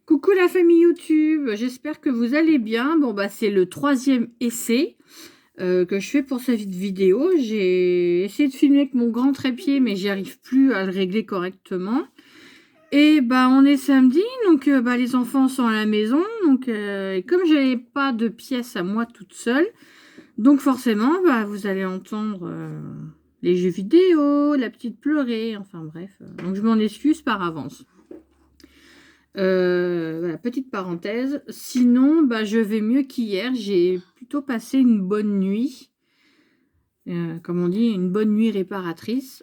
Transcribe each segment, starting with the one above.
Coucou la famille YouTube, j'espère que vous allez bien. Bon bah c'est le 3e essai que je fais pour cette vidéo. J'ai essayé de filmer avec mon grand trépied mais j'y arrive plus à le régler correctement. Et bah on est samedi, donc bah, les enfants sont à la maison. Donc et comme j'avais pas de pièce à moi toute seule, donc forcément bah, vous allez entendre les jeux vidéo, la petite pleurer, enfin bref. Donc je m'en excuse par avance. Voilà, petite parenthèse. Sinon, bah, je vais mieux qu'hier. J'ai plutôt passé une bonne nuit. Comme on dit, une bonne nuit réparatrice.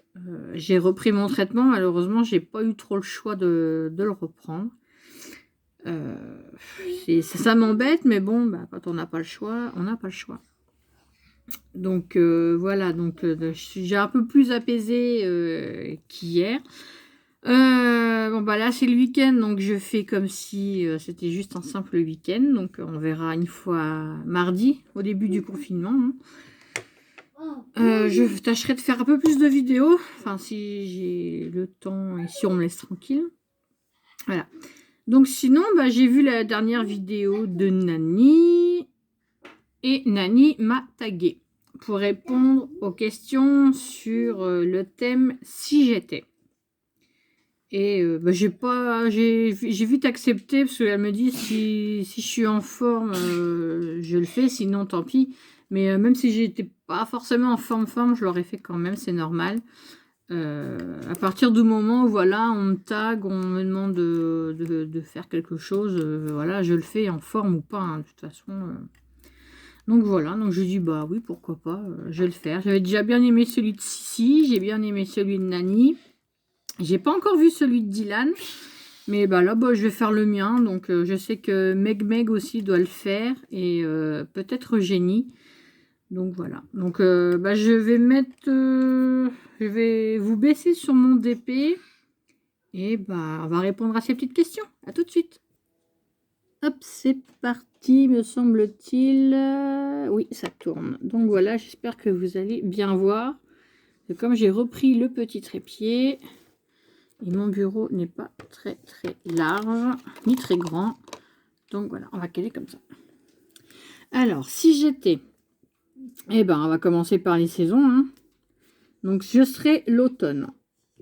J'ai repris mon traitement. Malheureusement, j'ai pas eu trop le choix de le reprendre. Ça m'embête, mais bon, bah, quand on n'a pas le choix, on n'a pas le choix. Donc voilà, donc j'ai un peu plus apaisé qu'hier. Bon bah là c'est le week-end, donc je fais comme si c'était juste un simple week-end. Donc on verra une fois mardi, au début du confinement, hein. Je tâcherai de faire un peu plus de vidéos, enfin si j'ai le temps et si on me laisse tranquille. Voilà. Donc sinon, bah, j'ai vu la dernière vidéo de Nani, et Nani m'a tagué pour répondre aux questions sur le thème « Si j'étais ». Et bah, j'ai vite accepté parce qu'elle me dit si je suis en forme, je le fais, sinon tant pis. Mais même si j'étais pas forcément en forme, je l'aurais fait quand même, c'est normal. À partir du moment où voilà, on me tag, on me demande de faire quelque chose, voilà, je le fais en forme ou pas, hein, de toute façon. Donc voilà, donc je dis bah oui, pourquoi pas, je vais le faire. J'avais déjà bien aimé celui de Sissi, j'ai bien aimé celui de Nani. J'ai pas encore vu celui de Dylan, mais bah là bah, je vais faire le mien. Donc je sais que Meg aussi doit le faire et peut-être Eugénie. Donc voilà. Donc bah, je vais vous baisser sur mon DP et bah on va répondre à ces petites questions. À tout de suite. Hop, c'est parti, me semble-t-il. Oui, ça tourne. Donc voilà, j'espère que vous allez bien voir. Et comme j'ai repris le petit trépied. Et mon bureau n'est pas très large, ni très grand. Donc voilà, on va caler comme ça. Alors, si j'étais... Eh ben, on va commencer par les saisons, hein. Donc, je serais l'automne.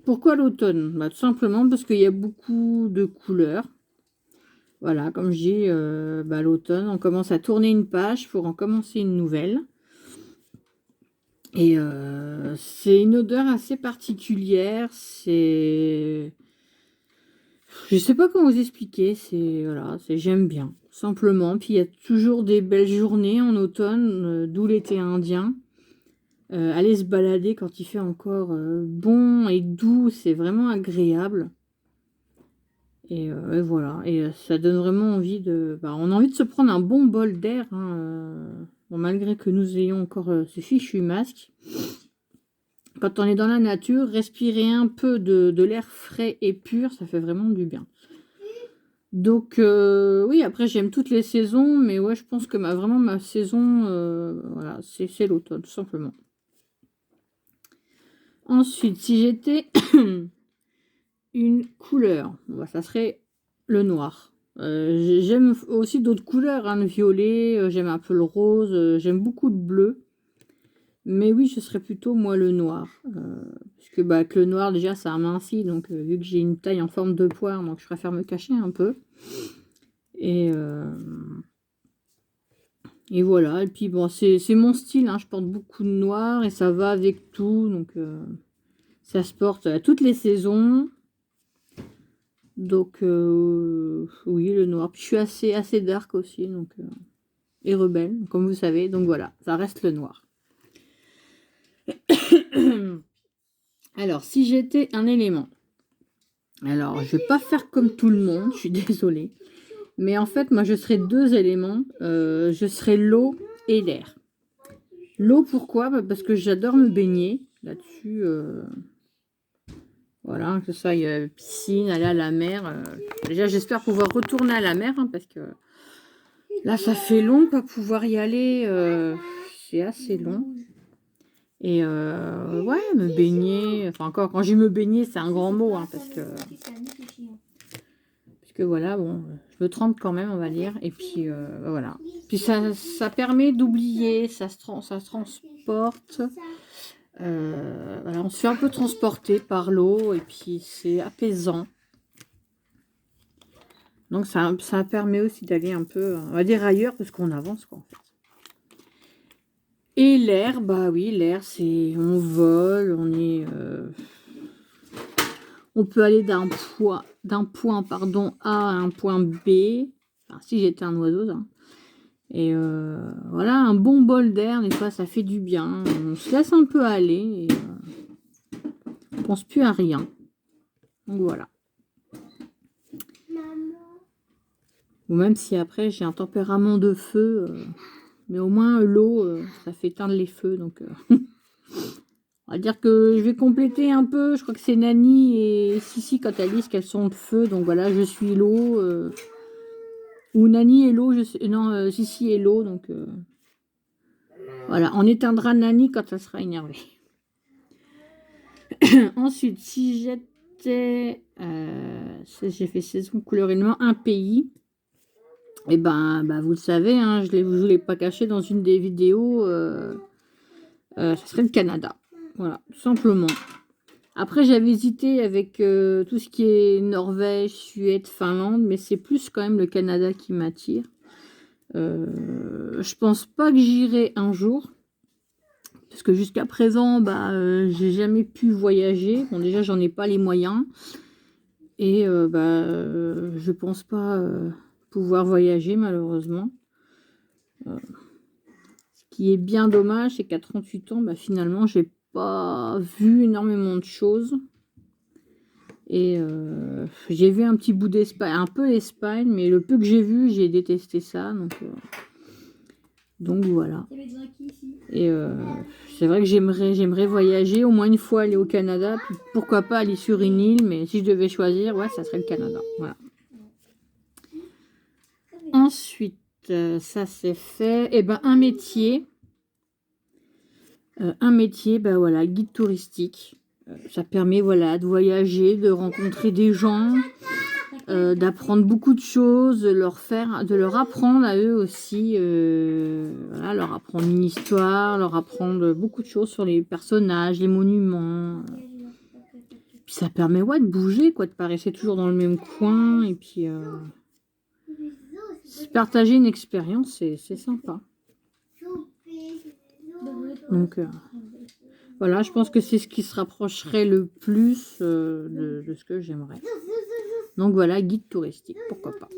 Pourquoi l'automne? Bah, tout simplement parce qu'il y a beaucoup de couleurs. Voilà, comme je dis, bah, l'automne, on commence à tourner une page pour en commencer une nouvelle. Et c'est une odeur assez particulière. Je sais pas comment vous expliquer, voilà, j'aime bien, simplement. Puis il y a toujours des belles journées en automne, d'où l'été indien. Aller se balader quand il fait encore bon et doux, c'est vraiment agréable. Et voilà, et ça donne vraiment envie bah, on a envie de se prendre un bon bol d'air, hein, bon, malgré que nous ayons encore ce fichu masque. Quand on est dans la nature, respirer un peu de l'air frais et pur, ça fait vraiment du bien. Donc oui, après j'aime toutes les saisons, mais ouais, je pense que vraiment ma saison, voilà, c'est l'automne, tout simplement. Ensuite, si j'étais une couleur, bah, ça serait le noir. J'aime aussi d'autres couleurs, hein, le violet, j'aime un peu le rose, j'aime beaucoup le bleu. Mais oui, ce serait plutôt moi le noir. Puisque bah, avec le noir, déjà, ça amincit. Donc, vu que j'ai une taille en forme de poire, donc je préfère me cacher un peu. Et voilà. Et puis, bon, c'est mon style, hein. Je porte beaucoup de noir et ça va avec tout. Donc, ça se porte à toutes les saisons. Donc, oui, le noir. Puis, je suis assez dark aussi. Donc, et rebelle, comme vous savez. Donc, voilà, ça reste le noir. Alors, si j'étais un élément. Alors, je vais pas faire comme tout le monde, je suis désolée. Mais en fait, moi, je serais 2 éléments. Je serais l'eau et l'air. L'eau, pourquoi? Bah, parce que j'adore me baigner. Là-dessus, voilà, que ça, il y a piscine, aller à la mer. Déjà, j'espère pouvoir retourner à la mer, hein, parce que là, ça fait long, pas pouvoir y aller. C'est assez long. Et ouais, me baigner. Enfin, encore, quand j'ai me baigner, c'est un grand mot, hein, parce que que voilà, bon, je me trempe quand même, on va dire. Et puis voilà. Puis ça permet d'oublier, ça se transporte. Voilà, on se fait un peu transporter par l'eau et puis c'est apaisant. Donc ça permet aussi d'aller un peu, on va dire ailleurs, parce qu'on avance quoi en fait. Et l'air, bah oui, l'air c'est, on vole, on peut aller d'un point pardon, A à un point B. Enfin, si j'étais un oiseau, ça. Et voilà, un bon bol d'air, des fois ça fait du bien. On se laisse un peu aller et on pense plus à rien. Donc voilà. Ou même si après j'ai un tempérament de feu, mais au moins l'eau, ça fait éteindre les feux. Donc on va dire que je vais compléter un peu. Je crois que c'est Nani et Sissi quand elles disent qu'elles sont de feu. Donc voilà, je suis l'eau. Ou Nani et l'eau, non, Sissi et l'eau. Donc voilà, on éteindra Nani quand elle sera énervée. Ensuite, si j'étais... j'ai fait saison couleur élément, un pays. Et ben, vous le savez, hein, je ne vous l'ai pas caché dans une des vidéos, ça serait le Canada. Voilà, tout simplement. Après, j'avais hésité avec tout ce qui est Norvège, Suède, Finlande, mais c'est plus quand même le Canada qui m'attire. Je pense pas que j'irai un jour, parce que jusqu'à présent, j'ai jamais pu voyager. Bon, déjà, j'en ai pas les moyens. Et je pense pas pouvoir voyager, malheureusement. Ce qui est bien dommage, c'est qu'à 38 ans, finalement, j'ai pas vu énormément de choses. Et j'ai vu un petit bout d'Espagne, un peu l'Espagne, mais le peu que j'ai vu, j'ai détesté ça. Donc voilà. Et c'est vrai que j'aimerais voyager, au moins une fois aller au Canada, puis pourquoi pas aller sur une île, mais si je devais choisir, ouais, ça serait le Canada. Voilà. Ensuite, ça c'est fait. Et un métier. Voilà, guide touristique. Ça permet, voilà, de voyager, de rencontrer des gens, d'apprendre beaucoup de choses, de leur apprendre à eux aussi, voilà, leur apprendre une histoire, leur apprendre beaucoup de choses sur les personnages, les monuments. Puis ça permet, ouais, de bouger, quoi, de pas rester toujours dans le même coin, et puis partager une expérience, c'est sympa. Donc voilà, je pense que c'est ce qui se rapprocherait le plus de ce que j'aimerais. Donc voilà, guide touristique, pourquoi pas.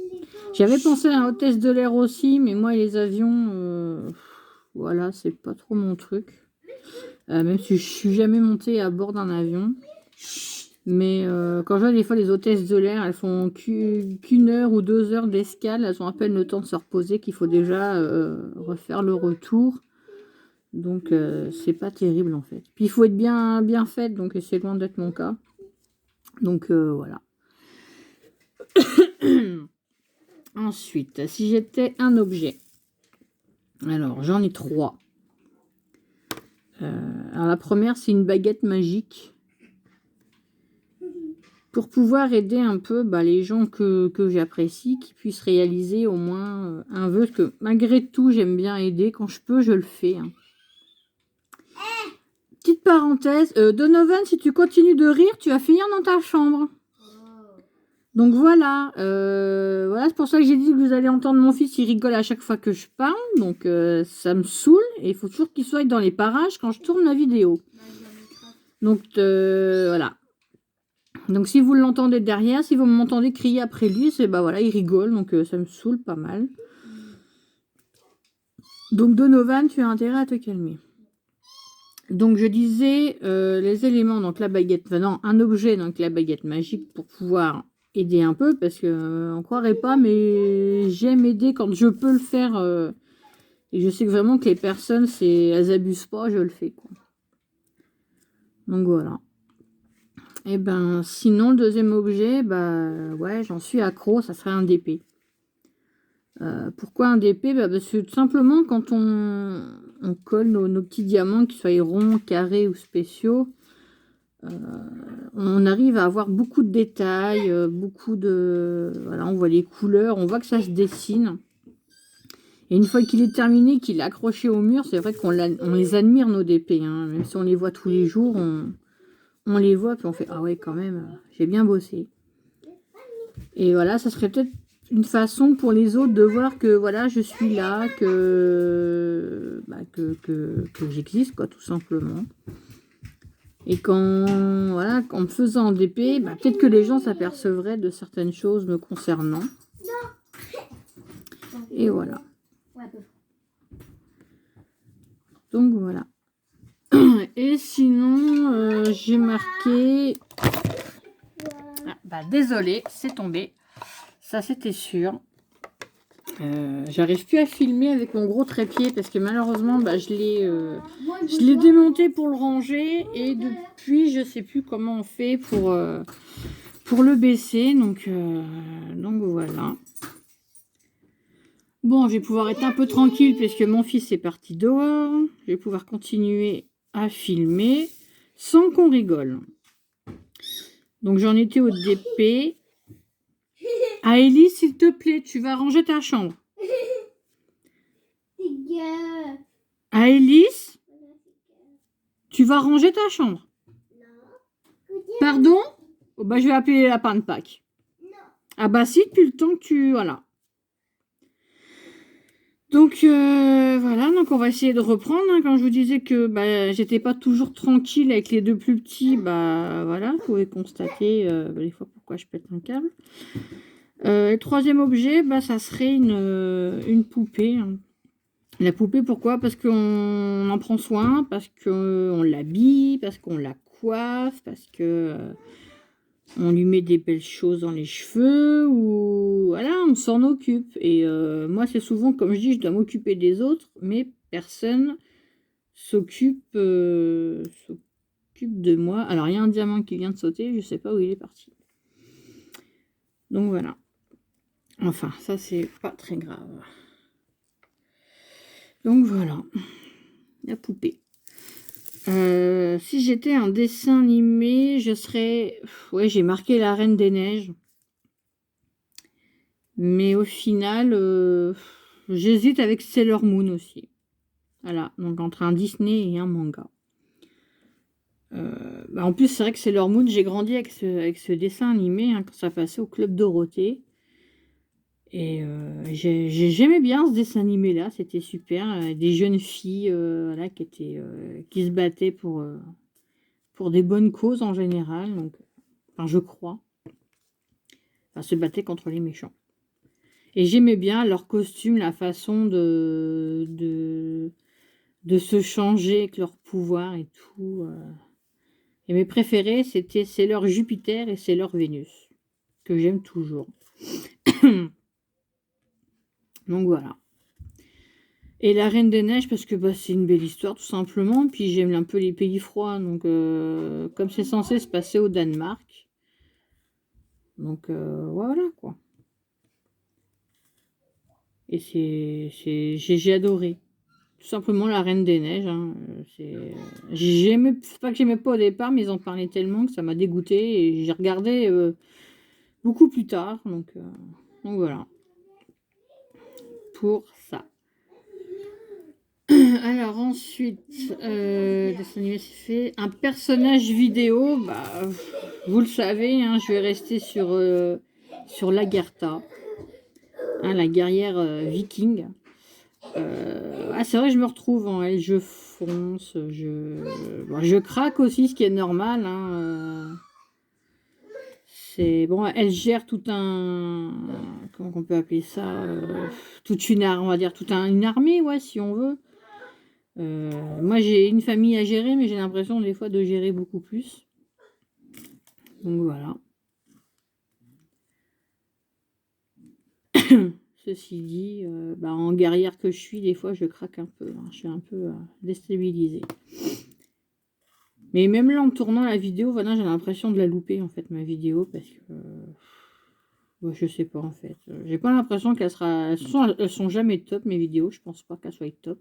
J'avais pensé à un hôtesse de l'air aussi, mais moi les avions, voilà, c'est pas trop mon truc. Même si je suis jamais montée à bord d'un avion. Mais quand je vois des fois les hôtesses de l'air, elles font qu'une heure ou 2 heures d'escale, elles ont à peine le temps de se reposer qu'il faut déjà refaire le retour. Donc c'est pas terrible en fait. Puis il faut être bien faite, donc c'est loin d'être mon cas. Donc voilà. Ensuite, si j'étais un objet. Alors j'en ai 3. Alors la première, c'est une baguette magique. Pour pouvoir aider un peu les gens que j'apprécie, qui puissent réaliser au moins un vœu. Parce que malgré tout, j'aime bien aider. Quand je peux, je le fais. Hein. Petite parenthèse, Donovan, si tu continues de rire, tu vas finir dans ta chambre. Donc voilà, voilà, c'est pour ça que j'ai dit que vous allez entendre mon fils, il rigole à chaque fois que je parle. Donc ça me saoule et il faut toujours qu'il soit dans les parages quand je tourne la vidéo. Donc voilà. Donc si vous l'entendez derrière, si vous m'entendez crier après lui, c'est voilà, il rigole, donc ça me saoule pas mal. Donc Donovan, tu as intérêt à te calmer. Donc je disais les éléments, donc la baguette, enfin non, un objet, donc la baguette magique pour pouvoir aider un peu, parce que on croirait pas, mais j'aime aider quand je peux le faire. Et je sais que vraiment que les personnes, elles abusent pas, je le fais quoi. Donc voilà. Et sinon, le deuxième objet, ouais, j'en suis accro, ça serait un DP. Pourquoi un DP? Parce que tout simplement, quand on colle nos petits diamants, qu'ils soient ronds, carrés ou spéciaux, on arrive à avoir beaucoup de détails, beaucoup de... Voilà, on voit les couleurs, on voit que ça se dessine. Et une fois qu'il est terminé, qu'il est accroché au mur, c'est vrai qu'on les admire, nos DP. Hein. Même si on les voit tous les jours, on les voit, puis on fait « Ah ouais, quand même, j'ai bien bossé ». Et voilà, ça serait peut-être une façon pour les autres de voir que voilà, je suis là, que j'existe, quoi, tout simplement. Et voilà, en me faisant en DP, peut-être que les gens s'apercevraient de certaines choses me concernant. Et voilà. Donc voilà. Et sinon, j'ai marqué... désolé, c'est tombé. Ça, c'était sûr. J'arrive plus à filmer avec mon gros trépied parce que malheureusement, je l'ai démonté pour le ranger. Et depuis, je sais plus comment on fait pour le baisser. Donc voilà. Bon, je vais pouvoir être un peu tranquille puisque mon fils est parti dehors. Je vais pouvoir continuer à filmer sans qu'on rigole. Donc j'en étais au DP. Ah, Ellie, s'il te plaît, tu vas ranger ta chambre. Ah, Elise, tu vas ranger ta chambre. Pardon? Oh, je vais appeler les lapins de Pâques. Ah bah si, depuis le temps que tu... Voilà. Donc voilà, donc on va essayer de reprendre. Hein. Quand je vous disais que j'étais pas toujours tranquille avec les deux plus petits, voilà, vous pouvez constater des fois pourquoi je pète un câble. Le troisième objet, ça serait une poupée. Hein. La poupée, pourquoi? Parce qu'on en prend soin, parce qu'on l'habille, parce qu'on la coiffe, parce que on lui met des belles choses dans les cheveux, ou voilà, on s'en occupe. Et moi, c'est souvent, comme je dis, je dois m'occuper des autres, mais personne s'occupe de moi. Alors, il y a un diamant qui vient de sauter, je sais pas où il est parti. Donc voilà. Enfin, ça, c'est pas très grave. Donc voilà, la poupée. Si j'étais un dessin animé, je serais... Ouais, j'ai marqué La Reine des Neiges. Mais au final, j'hésite avec Sailor Moon aussi. Voilà, donc entre un Disney et un manga. En plus, c'est vrai que Sailor Moon, j'ai grandi avec ce dessin animé hein, quand ça passait au Club Dorothée. Et j'aimais bien ce dessin animé là, c'était super. Des jeunes filles voilà, qui se battaient pour des bonnes causes en général. Donc, enfin, je crois. Enfin, se battaient contre les méchants. Et j'aimais bien leur costume, la façon de se changer avec leur pouvoir et tout. Et mes préférés, c'était Sailor Jupiter et Sailor Vénus, que j'aime toujours. Donc voilà. Et la Reine des Neiges, parce que c'est une belle histoire, tout simplement. Puis j'aime un peu les pays froids, donc comme c'est censé se passer au Danemark. Donc voilà, quoi. Et j'ai adoré. Tout simplement la Reine des Neiges. Hein. C'est pas que j'aimais pas au départ, mais ils en parlaient tellement que ça m'a dégoûté. Et j'ai regardé beaucoup plus tard. Donc voilà. Pour ça. Alors ensuite, dessin animé, c'est fait. Un personnage vidéo, vous le savez, hein, je vais rester sur Lagertha, hein, la guerrière viking. C'est vrai, je me retrouve en elle, je fonce, je craque aussi, ce qui est normal. Hein, c'est bon, elle gère tout un, comment on peut appeler ça, toute une on va dire une armée, ouais, si on veut. Moi, j'ai une famille à gérer, mais j'ai l'impression des fois de gérer beaucoup plus. Donc voilà. Ceci dit, en guerrière que je suis, des fois, je craque un peu. Hein, je suis un peu déstabilisée. Mais même là, en tournant la vidéo, voilà, j'ai l'impression de la louper, en fait, ma vidéo, parce que... je sais pas, en fait. J'ai pas l'impression qu'elle sera... Elles sont jamais top, mes vidéos. Je pense pas qu'elles soient top.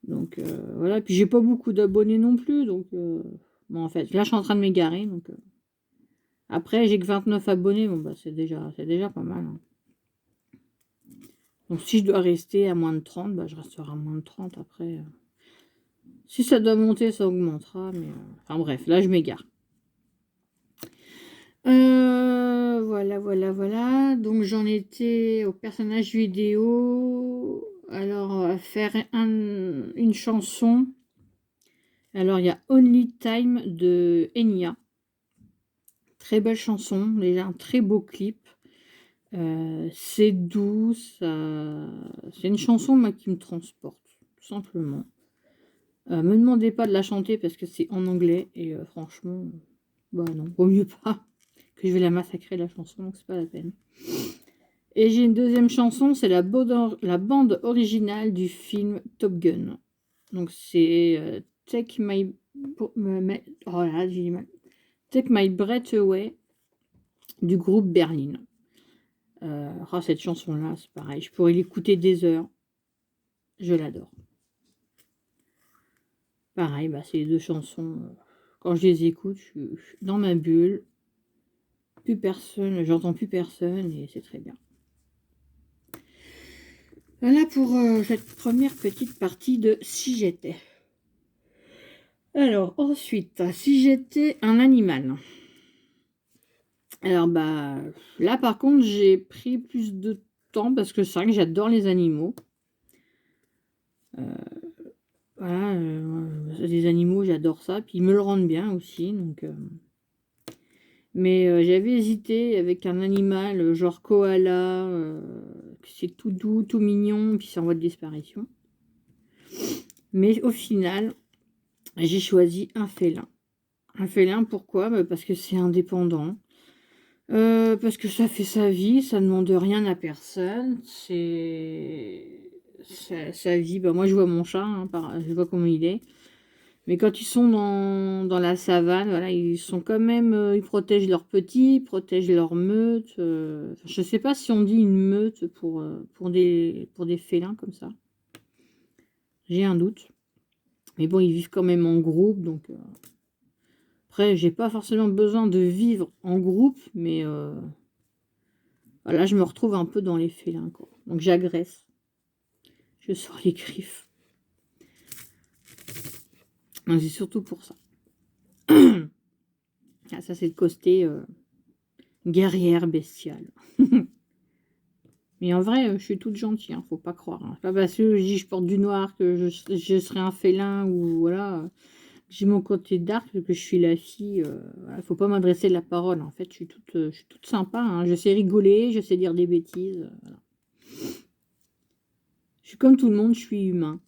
Donc, voilà. Puis, j'ai pas beaucoup d'abonnés non plus, donc... Bon, en fait, là, je suis en train de m'égarer. Donc, après, j'ai que 29 abonnés. Bon, bah, c'est déjà pas mal. Hein. Donc, si je dois rester à moins de 30, bah, je resterai à moins de 30 après. Si ça doit monter, ça augmentera. Mais, enfin, bref, là, je m'égare. Voilà. Donc, j'en étais au personnage vidéo. Alors, on va faire une chanson. Alors, il y a Only Time de Enya. Très belle chanson, déjà un très beau clip. C'est doux, c'est une chanson moi, qui me transporte, tout simplement. Me demandez pas de la chanter parce que c'est en anglais et franchement, bah non, vaut mieux pas que je vais la massacrer la chanson, donc c'est pas la peine. Et j'ai une deuxième chanson, c'est la bande originale du film Top Gun. Donc c'est Take My... Oh là, j'ai du mal. Take My Breath Away du groupe Berlin. Cette chanson-là, c'est pareil. Je pourrais l'écouter des heures. Je l'adore. Pareil, bah, c'est les deux chansons. Quand je les écoute, je suis dans ma bulle. Plus personne, j'entends plus personne et c'est très bien. Voilà pour cette première petite partie de Si j'étais. Alors, ensuite, si j'étais un animal. Alors, bah, là, par contre, j'ai pris plus de temps parce que c'est vrai que j'adore les animaux. Voilà, les animaux, j'adore ça. Puis ils me le rendent bien aussi. Donc, mais j'avais hésité avec un animal, genre koala, c'est tout doux, tout mignon, puis c'est en voie de disparition. Mais au final, j'ai choisi un félin. Un félin, pourquoi? Bah, parce que c'est indépendant. Parce que ça fait sa vie, ça ne demande rien à personne. C'est sa vie. Bah, moi, je vois mon chat, hein, je vois comment il est. Mais quand ils sont dans la savane, voilà, ils sont quand même, ils protègent leurs petits, ils protègent leur meute. Je ne sais pas si on dit une meute pour des félins comme ça. J'ai un doute. Mais bon, ils vivent quand même en groupe, donc après, j'ai pas forcément besoin de vivre en groupe, mais là, je me retrouve un peu dans les félins, quoi. Donc j'agresse. Je sors les griffes. C'est surtout pour ça. Ah, ça, c'est le côté guerrière bestiale. Mais en vrai, je suis toute gentille, hein, faut pas croire. Hein. Pas parce que je porte du noir que je serai un félin ou voilà. J'ai mon côté dark, que je suis la fille. Voilà, faut pas m'adresser la parole. En fait, je suis toute sympa. Hein. Je sais rigoler, je sais dire des bêtises. Voilà. Je suis comme tout le monde, je suis humain.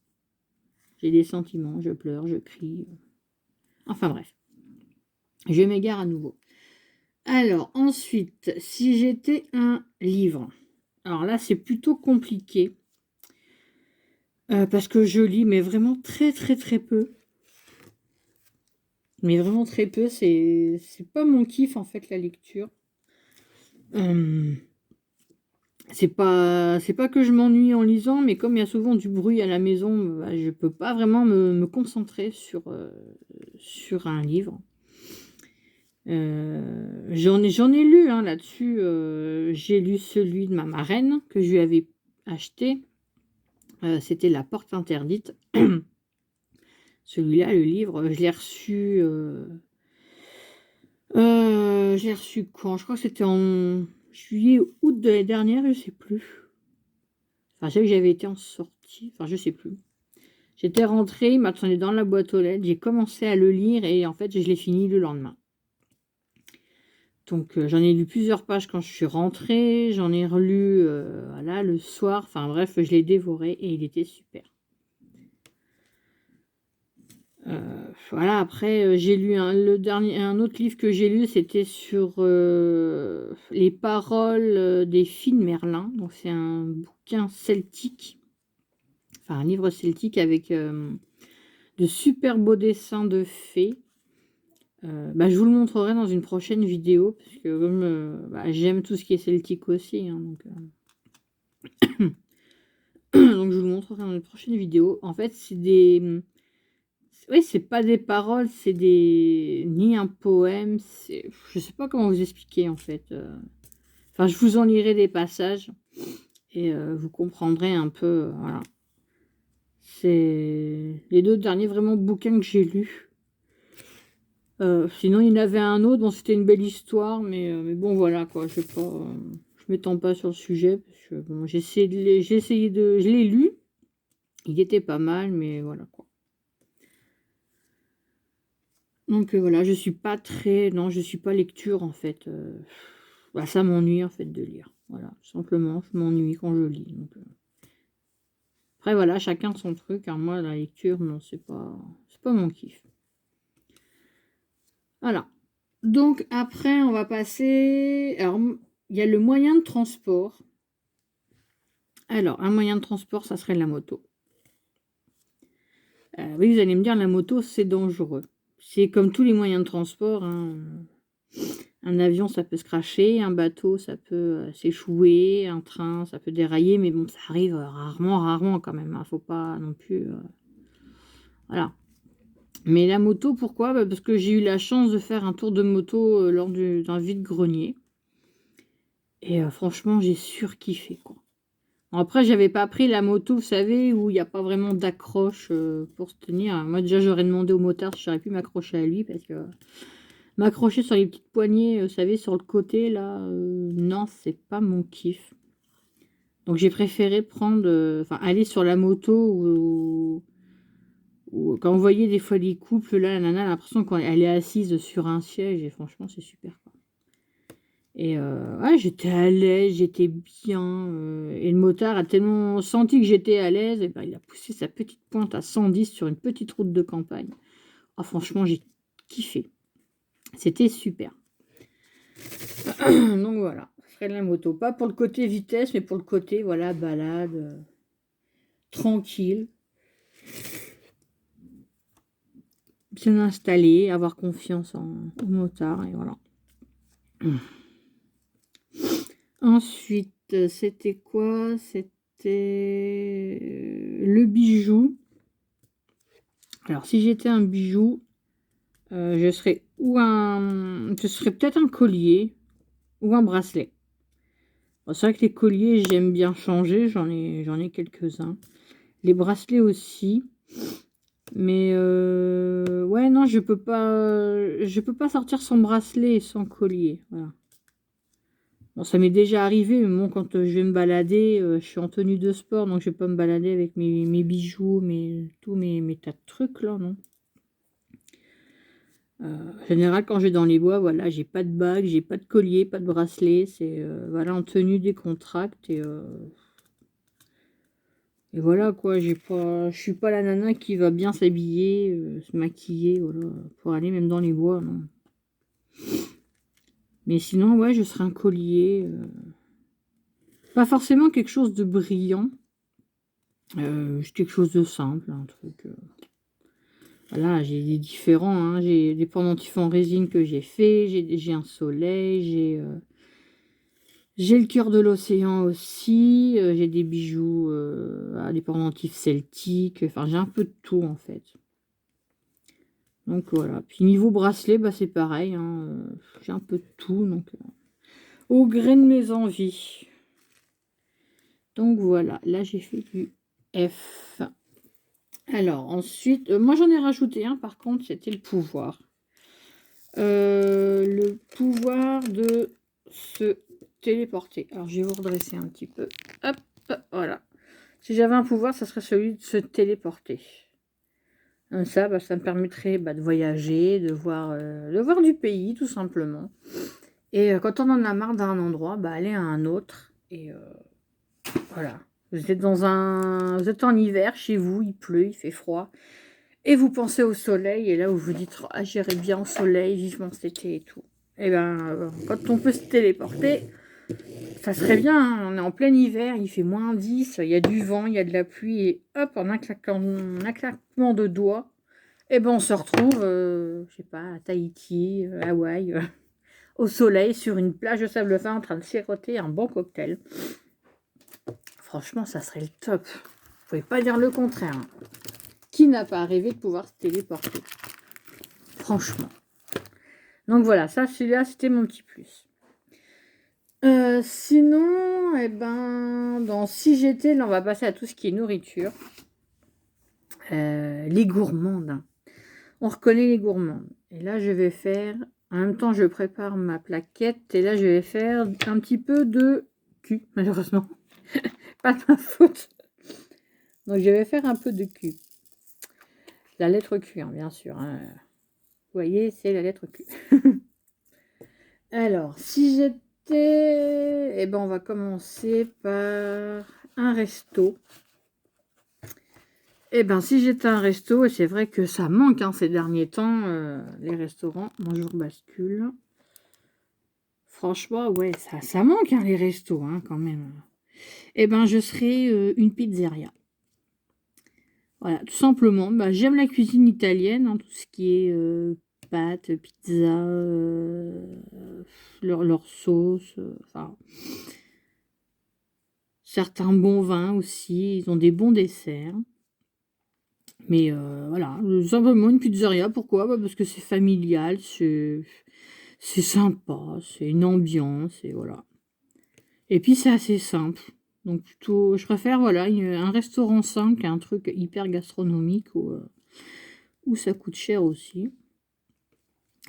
J'ai des sentiments, je pleure, je crie. Enfin bref. Je m'égare à nouveau. Alors, ensuite, si j'étais un livre. Alors là, c'est plutôt compliqué. Parce que je lis, mais vraiment très peu. Mais vraiment très peu. C'est pas mon kiff, en fait, la lecture. C'est pas que je m'ennuie en lisant, mais comme il y a souvent du bruit à la maison, bah, je peux pas vraiment me concentrer sur un livre. J'en ai lu hein, là-dessus. J'ai lu celui de ma marraine que je lui avais acheté. C'était La Porte Interdite. Celui-là, le livre, je l'ai reçu. Je l'ai reçu quand? Je crois que c'était en juillet ou août de l'année dernière, je sais plus. Enfin, je sais que j'avais été en sortie. Enfin, je sais plus. J'étais rentrée, il m'attendait dans la boîte aux lettres. J'ai commencé à le lire et en fait, je l'ai fini le lendemain. Donc j'en ai lu plusieurs pages quand je suis rentrée, j'en ai relu voilà, le soir, enfin bref, je l'ai dévoré et il était super. Voilà, après j'ai lu un autre livre que j'ai lu, c'était sur les paroles des filles de Merlin. Donc c'est un bouquin celtique, enfin un livre celtique avec de super beaux dessins de fées. Je vous le montrerai dans une prochaine vidéo parce que comme j'aime tout ce qui est celtique aussi, hein, donc donc je vous le montrerai dans une prochaine vidéo. En fait, Oui, c'est pas des paroles, c'est des... ni un poème, je sais pas comment vous expliquer, en fait. Enfin, je vous en lirai des passages, et vous comprendrez un peu, voilà. C'est les 2 derniers vraiment bouquins que j'ai lus. Sinon, il y en avait un autre, bon, c'était une belle histoire, mais bon, voilà, quoi, je m'étends pas sur le sujet, parce que bon, j'ai essayé de je l'ai lu, il était pas mal, mais voilà, quoi. Donc voilà, je suis pas très non, je suis pas lecture, en fait, bah, ça m'ennuie, en fait, de lire. Voilà, tout simplement, je m'ennuie quand je lis, donc après voilà, chacun son truc, hein. Moi, la lecture, non, c'est pas mon kiff. Voilà. Donc après, on va passer alors, il y a le moyen de transport. Alors, un moyen de transport, ça serait la moto. Oui, vous allez me dire, la moto, c'est dangereux. C'est comme tous les moyens de transport, hein. Un avion, ça peut se crasher, un bateau, ça peut, s'échouer, un train, ça peut dérailler, mais bon, ça arrive, rarement quand même, hein. Faut pas non plus, voilà. Mais la moto, pourquoi? Bah, parce que j'ai eu la chance de faire un tour de moto, lors d'un vide-grenier, et franchement, j'ai surkiffé, quoi. Après, j'avais pas pris la moto, vous savez, où il y a pas vraiment d'accroche, pour se tenir. Moi, déjà, j'aurais demandé au motard si j'aurais pu m'accrocher à lui, parce que m'accrocher sur les petites poignées, vous savez, sur le côté là, non, c'est pas mon kiff. Donc j'ai préféré prendre, enfin aller sur la moto où quand on voyait des fois les couples là, la nana a l'impression qu'elle est assise sur un siège, et franchement c'est super, quoi. Et ouais, j'étais à l'aise, j'étais bien, et le motard a tellement senti que j'étais à l'aise, et ben il a poussé sa petite pointe à 110 sur une petite route de campagne. Ah franchement, j'ai kiffé. C'était super. Donc voilà, ce serait de la moto. Pas pour le côté vitesse, mais pour le côté, voilà, balade, tranquille, bien installé, avoir confiance au motard, et voilà. Ensuite, c'était quoi? C'était le bijou. Alors, si j'étais un bijou, je serais peut-être un collier ou un bracelet. Bon, c'est vrai que les colliers, j'aime bien changer, j'en ai quelques-uns. Les bracelets aussi. Mais ouais, non, je peux pas sortir sans bracelet et sans collier, voilà. Bon, ça m'est déjà arrivé, mais bon, quand, je vais me balader, je suis en tenue de sport, donc je vais pas me balader avec mes bijoux, tous mes tas de trucs là, non. En général, quand je vais dans les bois, voilà, j'ai pas de bague, j'ai pas de collier, pas de bracelet, c'est, voilà, en tenue décontracte, et voilà, quoi. Je suis pas la nana qui va bien s'habiller, se maquiller, voilà, pour aller même dans les bois, non. Mais sinon, ouais, je serais un collier, pas forcément quelque chose de brillant, juste quelque chose de simple, un truc, voilà, j'ai des différents, hein, j'ai des pendentifs en résine que j'ai fait, j'ai un soleil, j'ai le cœur de l'océan aussi, j'ai des bijoux, des pendentifs celtiques, enfin j'ai un peu de tout, en fait. Donc voilà, puis niveau bracelet, bah, c'est pareil, hein, j'ai un peu de tout, donc au gré de mes envies. Donc voilà, là j'ai fait du F. Alors ensuite, moi j'en ai rajouté un, par contre, c'était le pouvoir. Le pouvoir de se téléporter. Alors je vais vous redresser un petit peu. Hop, voilà. Si j'avais un pouvoir, ça serait celui de se téléporter. Comme ça, bah, ça me permettrait, bah, de voyager, de voir du pays, tout simplement. Et quand on en a marre d'un endroit, bah, aller à un autre. Et voilà. Vous êtes en hiver, chez vous, il pleut, il fait froid. Et vous pensez au soleil, et là où vous dites, ah, j'irai bien au soleil, vivement cet été et tout. Et ben, quand on peut se téléporter, ça serait bien, hein. On est en plein hiver, il fait -10, il y a du vent, il y a de la pluie, et hop, en un claquement de doigts, et ben on se retrouve, je sais pas, à Tahiti, Hawaï, au soleil, sur une plage de sable fin, en train de siroter un bon cocktail. Franchement, ça serait le top. Vous pouvez pas dire le contraire, hein. Qui n'a pas rêvé de pouvoir se téléporter? Franchement. Donc voilà, ça, celui-là, c'était mon petit plus. Sinon, eh ben, si j'étais, là, on va passer à tout ce qui est nourriture. Les gourmandes. Hein. On reconnaît les gourmandes. Et là, je vais faire... En même temps, je prépare ma plaquette. Et là, je vais faire un petit peu de cul, malheureusement. Pas de ma faute. Donc, je vais faire un peu de cul. La lettre Q, hein, bien sûr. Hein. Vous voyez, c'est la lettre Q. Alors, si j'étais... Eh ben, on va commencer par un resto. Eh ben, si j'étais un resto, et c'est vrai que ça manque hein, ces derniers temps, les restaurants. Bonjour, bascule. Franchement, ouais, ça manque hein, les restos, hein, quand même. Eh ben, je serais une pizzeria. Voilà, tout simplement. Bah, j'aime la cuisine italienne, hein, tout ce qui est pâtes, pizza, leur sauce, enfin... Certains bons vins aussi, ils ont des bons desserts. Mais voilà, simplement une pizzeria, pourquoi? Bah, parce que c'est familial, c'est sympa, c'est une ambiance, et voilà. Et puis c'est assez simple. Donc plutôt, je préfère voilà, un restaurant simple qu'un truc hyper gastronomique où ça coûte cher aussi.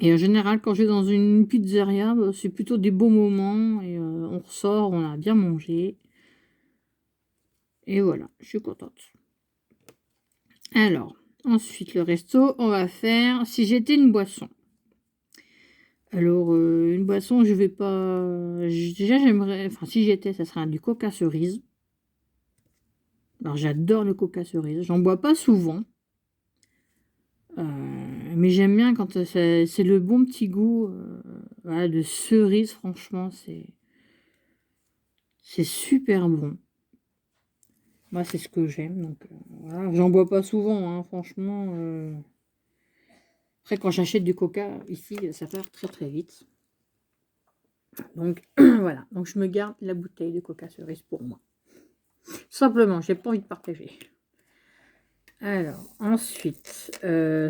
Et en général, quand je vais dans une pizzeria, bah, c'est plutôt des beaux moments, et on ressort, on a bien mangé. Et voilà, je suis contente. Alors, ensuite, le resto, on va faire si j'étais une boisson. Alors, une boisson, je vais pas... Déjà, j'aimerais... Enfin, si j'étais, ça serait du coca cerise. Alors, j'adore le coca cerise. J'en bois pas souvent. Mais j'aime bien quand c'est le bon petit goût voilà, de cerise, franchement, c'est super bon. Moi, c'est ce que j'aime. Donc, voilà. J'en bois pas souvent, hein, franchement. Après, quand j'achète du coca, ici, ça part très très vite. Donc, voilà. Donc, je me garde la bouteille de coca cerise pour moi. Simplement, j'ai pas envie de partager. Alors, ensuite,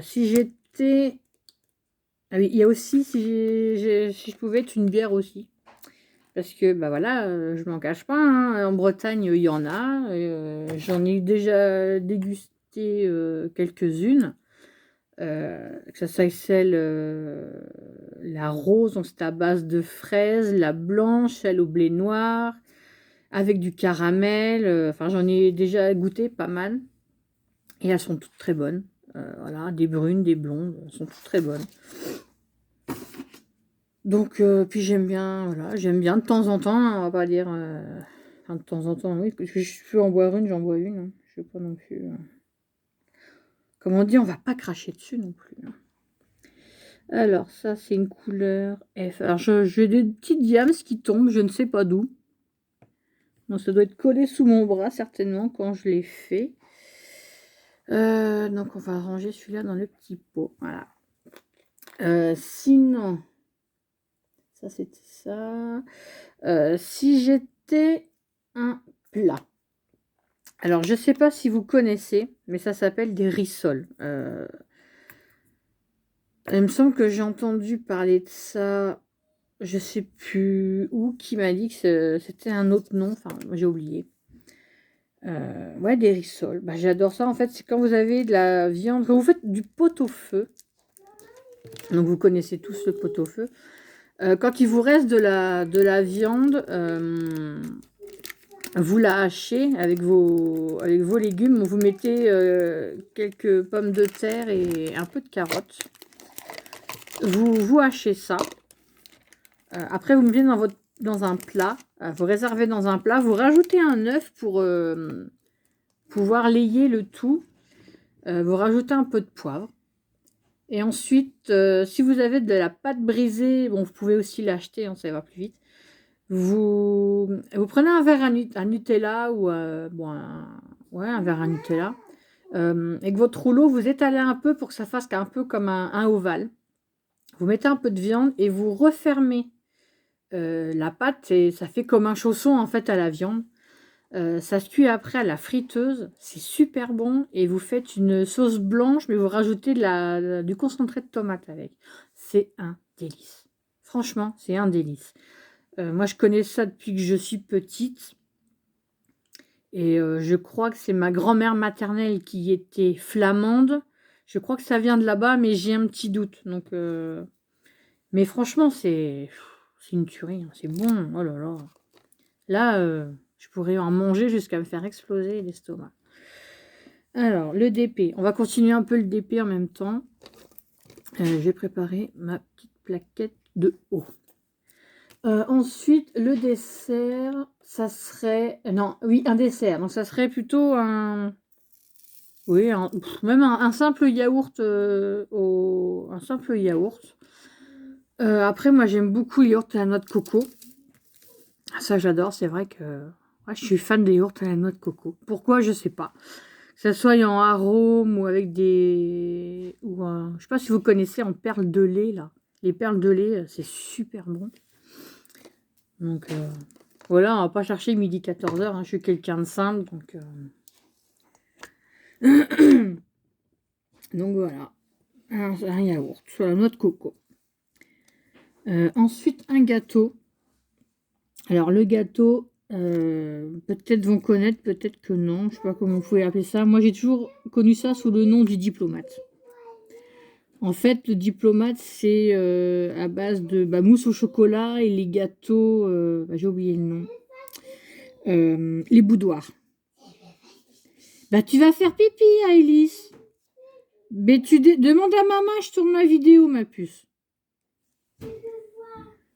si j'étais... Ah oui, il y a aussi, si je pouvais être une bière aussi. Parce que, bah voilà, je m'en cache pas, hein, en Bretagne, il y en a. J'en ai déjà dégusté quelques-unes. Que ça celle la rose, donc c'est à base de fraises, la blanche, celle au blé noir, avec du caramel. Enfin, j'en ai déjà goûté pas mal. Et elles sont toutes très bonnes. Voilà, des brunes, des blondes, elles sont toutes très bonnes. Donc, puis j'aime bien, voilà, j'aime bien de temps en temps, hein, on va pas dire... Enfin, de temps en temps, oui, que je peux en boire une, j'en bois une. Hein. Je sais pas non plus... Comme on dit, on va pas cracher dessus non plus. Hein. Alors, ça, c'est une couleur F. Alors, j'ai des petites diams qui tombent, je ne sais pas d'où. Donc, ça doit être collé sous mon bras, certainement, quand je l'ai fait. Donc, on va ranger celui-là dans le petit pot. Voilà. Sinon, ça, c'était ça. Si j'étais un plat. Alors, je ne sais pas si vous connaissez, mais ça s'appelle des rissoles. Il me semble que j'ai entendu parler de ça, je sais plus où, qui m'a dit que c'était un autre nom, enfin, j'ai oublié. Ouais, des rissoles. Bah, j'adore ça, en fait, c'est quand vous avez de la viande, quand vous faites du pot-au-feu, donc vous connaissez tous le pot-au-feu, quand il vous reste de la viande, vous la hachez avec vos légumes, vous mettez quelques pommes de terre et un peu de carottes. Vous hachez ça. Après, vous mettez dans un plat. Vous réservez dans un plat. Vous rajoutez un œuf pour pouvoir layer le tout. Vous rajoutez un peu de poivre. Et ensuite, si vous avez de la pâte brisée, bon, vous pouvez aussi l'acheter, hein, ça va plus vite. Vous prenez un verre à Nutella ou un verre à Nutella. Avec votre rouleau, vous étalez un peu pour que ça fasse un peu comme un ovale. Vous mettez un peu de viande et vous refermez la pâte et ça fait comme un chausson en fait à la viande. Ça se cuit après à la friteuse. C'est super bon. Et vous faites une sauce blanche, mais vous rajoutez du concentré de tomate avec. C'est un délice. Franchement, c'est un délice. Moi, je connais ça depuis que je suis petite. Et je crois que c'est ma grand-mère maternelle qui était flamande. Je crois que ça vient de là-bas, mais j'ai un petit doute. Donc, mais franchement, c'est une tuerie. Hein. C'est bon. Oh là là. Là, je pourrais en manger jusqu'à me faire exploser l'estomac. Alors, le DP. On va continuer un peu le DP en même temps. J'ai préparé ma petite plaquette de eau. Ensuite, le dessert, ça serait... Non, oui, un dessert. Donc, ça serait plutôt un... Oui, même un simple yaourt. Un simple yaourt. Après, moi, j'aime beaucoup le yaourt à la noix de coco. Ça, j'adore. C'est vrai que ouais, je suis fan des yaourts à la noix de coco. Pourquoi, je sais pas. Que ça soit en arôme ou avec des... Ou je sais pas si vous connaissez en perles de lait, là. Les perles de lait, c'est super bon. Donc, voilà, on va pas chercher midi 14h. Hein, je suis quelqu'un de simple, donc... donc, voilà. Un yaourt sur la noix de coco. Ensuite, un gâteau. Alors, le gâteau... peut-être vont connaître, peut-être que non. Je sais pas comment vous pouvez appeler ça. Moi, j'ai toujours connu ça sous le nom du diplomate. En fait, le diplomate, c'est à base de mousse au chocolat et les gâteaux, j'ai oublié le nom, les boudoirs. Tu vas faire pipi, Alice. Mais demande à maman, je tourne ma vidéo, ma puce.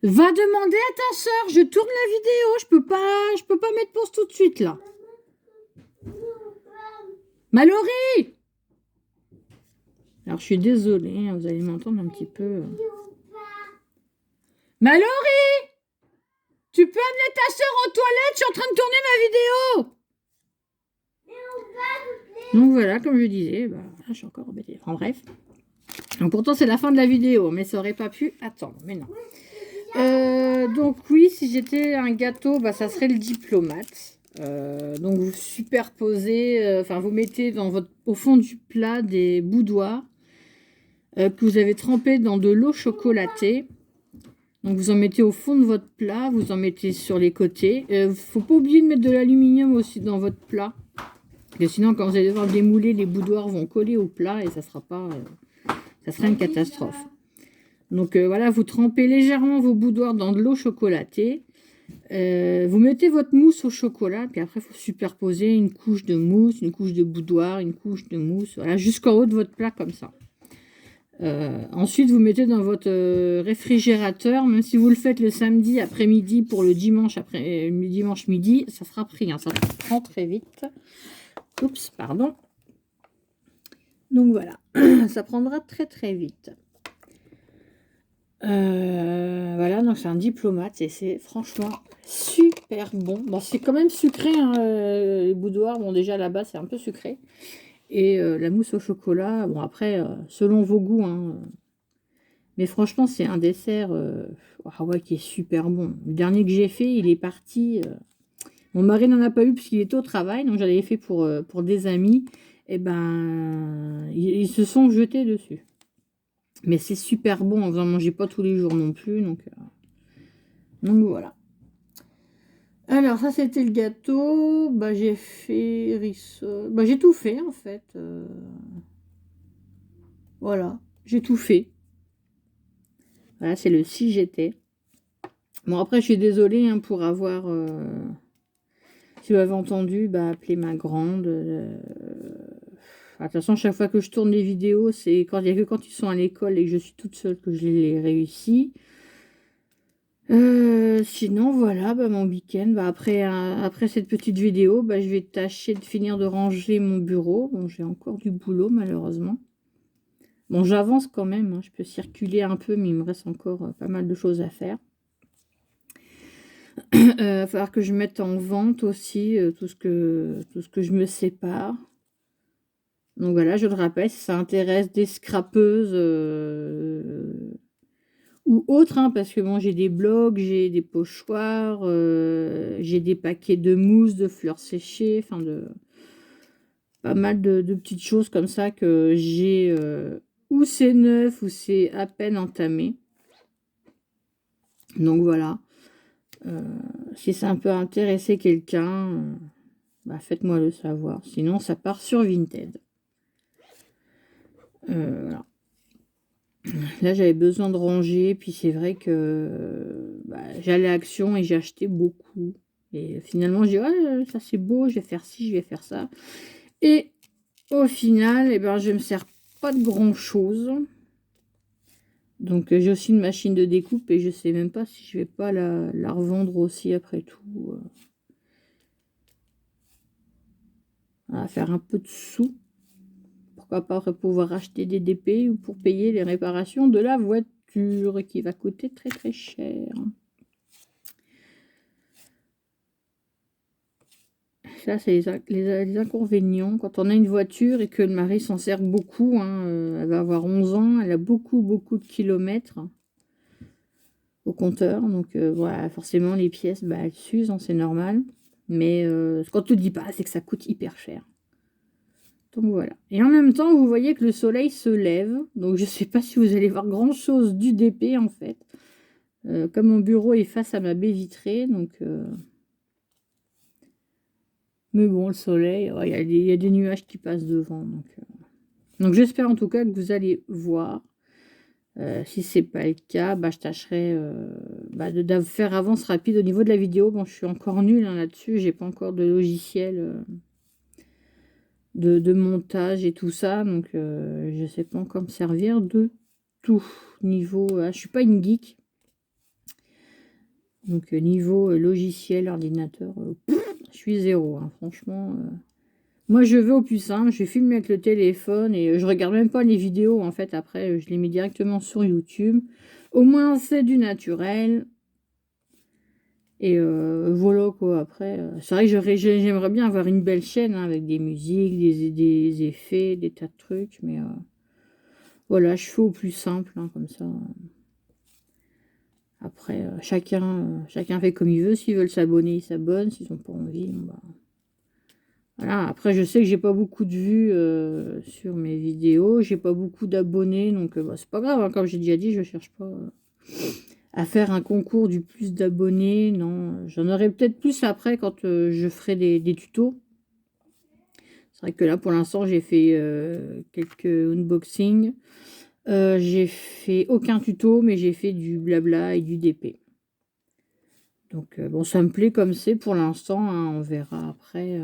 Va demander à ta soeur, je tourne la vidéo, je peux pas mettre pause tout de suite, là. Mallory! Alors, je suis désolée, vous allez m'entendre un petit peu. Mallory! Tu peux amener ta soeur aux toilettes, je suis en train de tourner ma vidéo! Donc voilà, comme je disais, je suis encore embêtée. En bref. Donc pourtant, c'est la fin de la vidéo, mais ça aurait pas pu attendre. Mais non. Donc oui, si j'étais un gâteau, ça serait le diplomate. Donc vous superposez, vous mettez au fond du plat des boudoirs que vous avez trempés dans de l'eau chocolatée. Donc vous en mettez au fond de votre plat, vous en mettez sur les côtés. Faut pas oublier de mettre de l'aluminium aussi dans votre plat. Parce que sinon, quand vous allez devoir démouler, les boudoirs vont coller au plat et ça sera pas, ça serait une catastrophe. Donc voilà, vous trempez légèrement vos boudoirs dans de l'eau chocolatée. Vous mettez votre mousse au chocolat, puis après, il faut superposer une couche de mousse, une couche de boudoir, une couche de mousse, voilà, jusqu'en haut de votre plat comme ça. Ensuite, vous mettez dans votre réfrigérateur, même si vous le faites le samedi après-midi pour le dimanche midi, ça sera pris, hein, ça prend très vite. Oups, pardon. Donc voilà, ça prendra très très vite. Voilà, donc c'est un diplomate et c'est franchement super bon. Bon, c'est quand même sucré, hein, les boudoirs. Bon, déjà là-bas, c'est un peu sucré. Et la mousse au chocolat, bon, après, selon vos goûts, hein, mais franchement, c'est un dessert qui est super bon. Le dernier que j'ai fait, il est parti. Mon mari n'en a pas eu parce qu'il était au travail, donc j'en avais fait pour des amis. Et ils se sont jetés dessus. Mais c'est super bon, vous n'en mangez pas tous les jours non plus, donc voilà. Alors ça c'était le gâteau, j'ai fait risotto, j'ai tout fait en fait. Voilà, j'ai tout fait. Voilà, c'est le si j'étais. Bon après je suis désolée hein, pour avoir, si vous avez entendu, appelé ma grande. De toute façon, chaque fois que je tourne les vidéos, c'est il n'y a que quand ils sont à l'école et que je suis toute seule que je les réussis. Sinon, voilà, mon week-end. Après cette petite vidéo, je vais tâcher de finir de ranger mon bureau. Bon, j'ai encore du boulot, malheureusement. Bon, j'avance quand même. Hein, je peux circuler un peu, mais il me reste encore pas mal de choses à faire. Il va falloir que je mette en vente aussi tout ce que je me sépare. Donc voilà, je le rappelle, si ça intéresse des scrapeuses ou autre, hein, parce que bon, j'ai des blocs, j'ai des pochoirs, j'ai des paquets de mousse, de fleurs séchées, enfin de pas mal de petites choses comme ça que j'ai, ou c'est neuf ou c'est à peine entamé. Donc voilà, si ça peut intéresser quelqu'un, bah, faites-moi le savoir. Sinon, ça part sur Vinted. Voilà. Là, j'avais besoin de ranger, puis c'est vrai que bah, j'allais à Action et j'ai acheté beaucoup. Et finalement, j'ai dit, ouais, ça c'est beau, je vais faire ci, je vais faire ça. Et au final, eh ben, je me sers pas de grand-chose. Donc, j'ai aussi une machine de découpe et je sais même pas si je vais pas la revendre aussi après tout. À faire un peu de sous. Pourquoi pas pouvoir acheter des DP ou pour payer les réparations de la voiture qui va coûter très très cher. Ça, c'est les inconvénients. Quand on a une voiture et que le mari s'en sert beaucoup, hein, elle va avoir 11 ans, elle a beaucoup de kilomètres au compteur. Donc voilà, forcément, les pièces, bah, elles s'usent, hein, c'est normal. Mais ce qu'on ne te dit pas, c'est que ça coûte hyper cher. Donc voilà. Et en même temps, vous voyez que le soleil se lève. Donc je ne sais pas si vous allez voir grand-chose du DP en fait. Comme mon bureau est face à ma baie vitrée, donc... Mais bon, le soleil, il y a des nuages qui passent devant. Donc j'espère en tout cas que vous allez voir. Si c'est pas le cas, bah, je tâcherai bah, de faire avance rapide au niveau de la vidéo. Bon, je suis encore nulle, hein, là-dessus. J'ai pas encore de logiciel de montage et tout ça. Donc je sais pas encore me servir de tout. Niveau... je suis pas une geek. Donc niveau logiciel, ordinateur, je suis zéro, hein, franchement. Moi, je vais au plus simple, je filme avec le téléphone et je regarde même pas les vidéos, en fait, après, je les mets directement sur YouTube. Au moins, c'est du naturel. Et voilà, quoi, après. C'est vrai que j'aimerais bien avoir une belle chaîne, hein, avec des musiques, des effets, des tas de trucs, mais voilà, je fais au plus simple, hein, comme ça. Après, chacun fait comme il veut. S'ils veulent s'abonner, ils s'abonnent. S'ils n'ont pas envie, bon, bah... Voilà, après je sais que j'ai pas beaucoup de vues sur mes vidéos, j'ai pas beaucoup d'abonnés, donc bah, c'est pas grave, hein, comme j'ai déjà dit, je cherche pas à faire un concours du plus d'abonnés, non, j'en aurai peut-être plus après quand je ferai des tutos. C'est vrai que là pour l'instant j'ai fait quelques unboxings, j'ai fait aucun tuto, mais j'ai fait du blabla et du DP. Donc bon, ça me plaît comme c'est pour l'instant, hein, on verra après...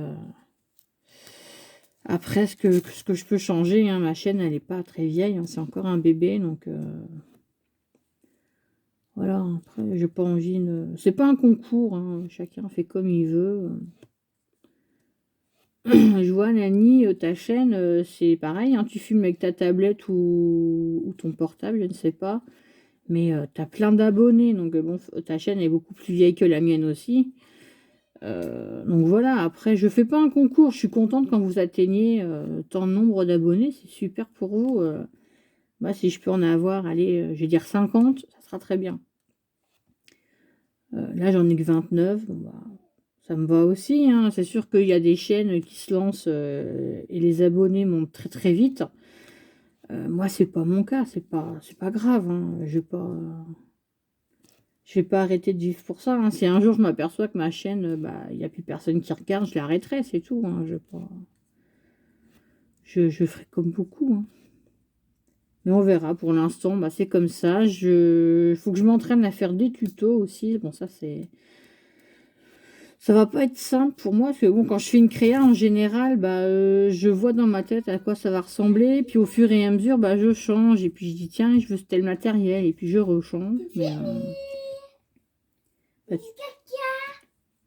Après, ce que je peux changer, hein, ma chaîne, elle n'est pas très vieille, hein, c'est encore un bébé, donc voilà, après, j'ai pas envie de... C'est pas un concours, hein, chacun fait comme il veut. Je vois, Nani, ta chaîne, c'est pareil, hein, tu filmes avec ta tablette ou ton portable, je ne sais pas, mais tu as plein d'abonnés, donc bon, ta chaîne est beaucoup plus vieille que la mienne aussi. Donc voilà, après, je fais pas un concours, je suis contente quand vous atteignez tant de nombre d'abonnés, c'est super pour vous. Moi, si je peux en avoir, allez, je vais dire 50, ça sera très bien. Là, j'en ai que 29, bon, bah, ça me va aussi, hein. C'est sûr qu'il y a des chaînes qui se lancent et les abonnés montent très très vite. Moi, c'est pas mon cas, c'est pas grave, hein. Je vais pas arrêter de vivre pour ça, hein. Si un jour je m'aperçois que ma chaîne, bah, il n'y a plus personne qui regarde, je l'arrêterai, c'est tout, hein. Je ferai comme beaucoup, hein. Mais on verra, pour l'instant, bah, c'est comme ça. Faut que je m'entraîne à faire des tutos aussi. Bon, ça va pas être simple pour moi, parce que bon, quand je fais une créa, en général, bah, je vois dans ma tête à quoi ça va ressembler, puis au fur et à mesure, bah, je change, et puis je dis, tiens, je veux tel matériel, et puis je rechange. Mais, bah,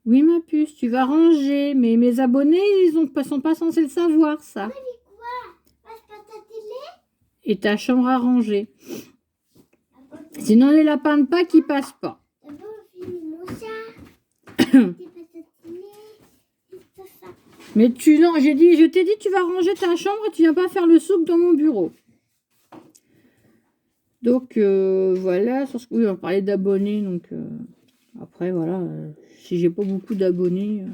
oui, ma puce, tu vas ranger, mais mes abonnés, sont pas censés le savoir, ça. Et ta chambre à ranger. Sinon, les lapins de Pâques, ils passent pas. Mais non, je t'ai dit, tu vas ranger ta chambre, tu viens pas faire le souk dans mon bureau. Donc, voilà. Oui, on parlait d'abonnés. Donc, après, voilà. Si j'ai pas beaucoup d'abonnés,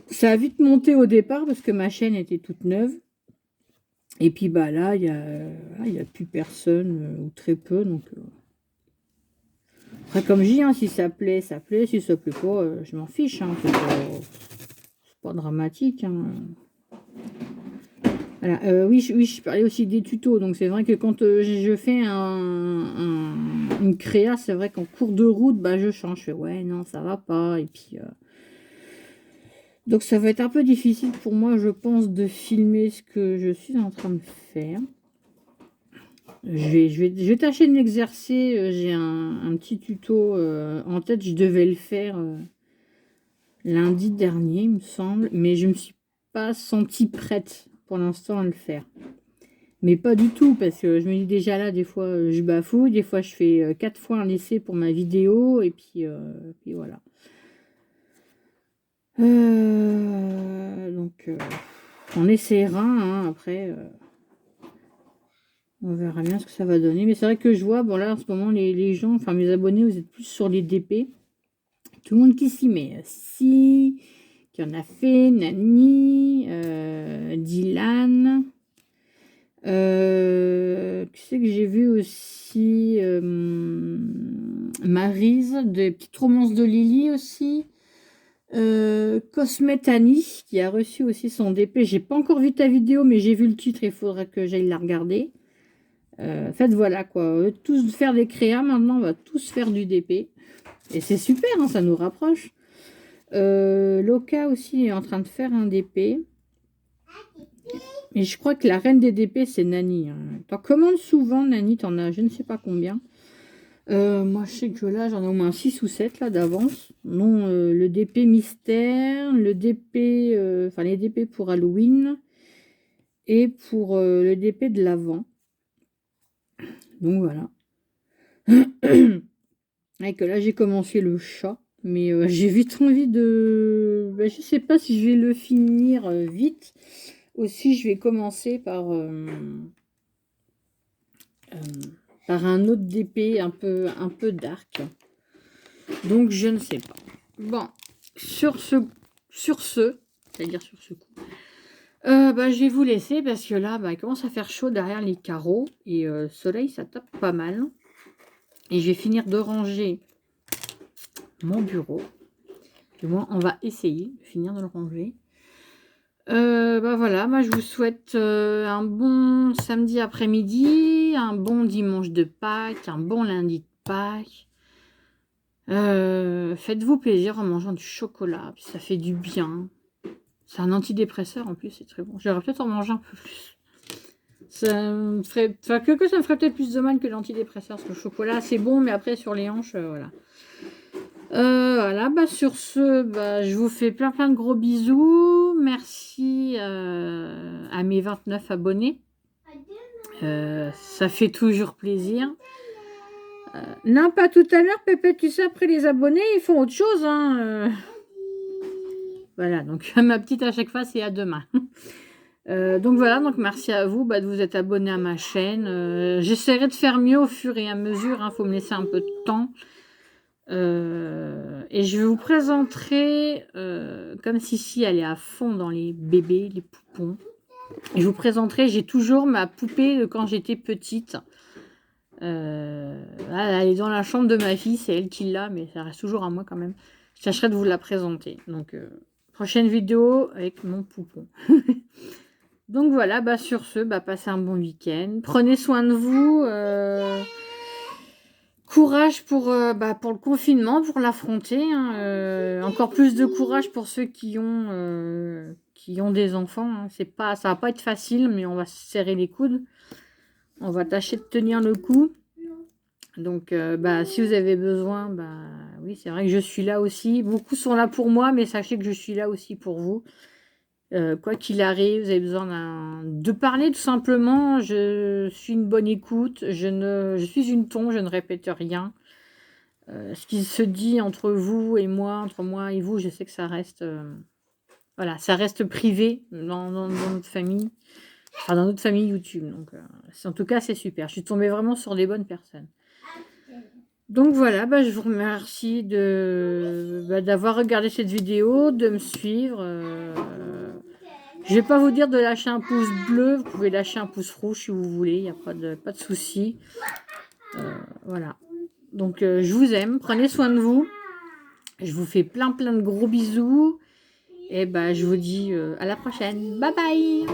ça a vite monté au départ parce que ma chaîne était toute neuve. Et puis, bah là, il y a plus personne ou très peu. Donc, après, comme je dis, hein, si ça plaît, ça plaît. Si ça plaît pas, je m'en fiche. Hein, c'est pas dramatique. Hein. Voilà. Oui, je parlais aussi des tutos. Donc, c'est vrai que quand je fais une créa, c'est vrai qu'en cours de route, bah, je change. Je fais, ouais, non, ça va pas. Et puis, donc, ça va être un peu difficile pour moi, je pense, de filmer ce que je suis en train de faire. Je vais tâcher de m'exercer. J'ai un petit tuto en tête. Je devais le faire lundi dernier, il me semble. Mais je ne me suis pas sentie prête pour l'instant à le faire. Mais pas du tout, parce que je me dis déjà là, des fois je bafouille, des fois je fais 4 fois un essai pour ma vidéo, et puis voilà. Donc on essaiera, hein, après on verra bien ce que ça va donner. Mais c'est vrai que je vois, bon là en ce moment les gens, enfin mes abonnés, vous êtes plus sur les DP. Tout le monde qui s'y met. Si, qui en a fait, Nani, Dylan. Tu sais que j'ai vu aussi Maryse, des petites romances de Lily aussi. Cosmet Annie, qui a reçu aussi son DP. J'ai pas encore vu ta vidéo, mais j'ai vu le titre, il faudrait que j'aille la regarder. En fait, voilà quoi. Tous faire des créas, maintenant, on va tous faire du DP. Et c'est super, hein, ça nous rapproche. Loka aussi est en train de faire un DP. Et je crois que la reine des DP, c'est Nani. Hein. T'en commandes souvent, Nani, t'en as je ne sais pas combien. Moi, je sais que là, j'en ai au moins 6 ou 7 là d'avance. Non, le DP mystère, le DP, enfin les DP pour Halloween et pour le DP de l'Avent. Donc voilà. Et que là, j'ai commencé le chat, mais j'ai vite envie de... Ben, je sais pas si je vais le finir vite. Aussi, je vais commencer par un autre DP un peu dark. Donc, je ne sais pas. Bon, sur ce, c'est-à-dire sur ce coup, bah, je vais vous laisser parce que là, bah, il commence à faire chaud derrière les carreaux et le soleil, ça tape pas mal. Et je vais finir de ranger mon bureau. Du moins, on va essayer de finir de le ranger. Bah voilà, moi je vous souhaite un bon samedi après-midi, un bon dimanche de Pâques, un bon lundi de Pâques. Faites-vous plaisir en mangeant du chocolat, puis ça fait du bien. C'est un antidépresseur en plus, c'est très bon. J'aurais peut-être en manger un peu plus. Ça me ferait, enfin, que ça me ferait peut-être plus de mal que l'antidépresseur, parce que le chocolat c'est bon, mais après sur les hanches, voilà. Voilà, bah sur ce, bah, je vous fais plein de gros bisous. Merci à mes 29 abonnés. Ça fait toujours plaisir. Non, pas tout à l'heure, Pépé, tu sais, après les abonnés, ils font autre chose. Hein, Voilà, donc ma petite à chaque fois, c'est à demain. Donc voilà, donc merci à vous de vous être abonné à ma chaîne. J'essaierai de faire mieux au fur et à mesure. Il faut me laisser un peu de temps. Et je vous présenterai, comme Sissi elle est à fond dans les bébés, les poupons, je vous présenterai, j'ai toujours ma poupée de quand j'étais petite. Elle est dans la chambre de ma fille, c'est elle qui l'a, mais ça reste toujours à moi quand même. Je tâcherai de vous la présenter. Donc, prochaine vidéo avec mon poupon. Donc voilà, bah sur ce, passez un bon week-end. Prenez soin de vous. Courage pour le confinement, pour l'affronter. Hein, encore plus de courage pour ceux qui ont des enfants. Hein. Ça va pas être facile, mais on va se serrer les coudes. On va tâcher de tenir le coup. Donc, si vous avez besoin, oui, c'est vrai que je suis là aussi. Beaucoup sont là pour moi, mais sachez que je suis là aussi pour vous. Quoi qu'il arrive, vous avez besoin de parler tout simplement. Je suis une bonne écoute. Je suis une tombe, je ne répète rien. Ce qui se dit entre vous et moi, entre moi et vous, je sais que ça reste, voilà, ça reste privé dans notre famille. Enfin, dans notre famille YouTube. Donc, en tout cas, c'est super. Je suis tombée vraiment sur des bonnes personnes. Donc voilà, je vous remercie d'avoir regardé cette vidéo, de me suivre. Je vais pas vous dire de lâcher un pouce bleu, vous pouvez lâcher un pouce rouge si vous voulez, il n'y a pas de souci. Voilà. Donc je vous aime, prenez soin de vous. Je vous fais plein de gros bisous. Et je vous dis à la prochaine. Bye bye.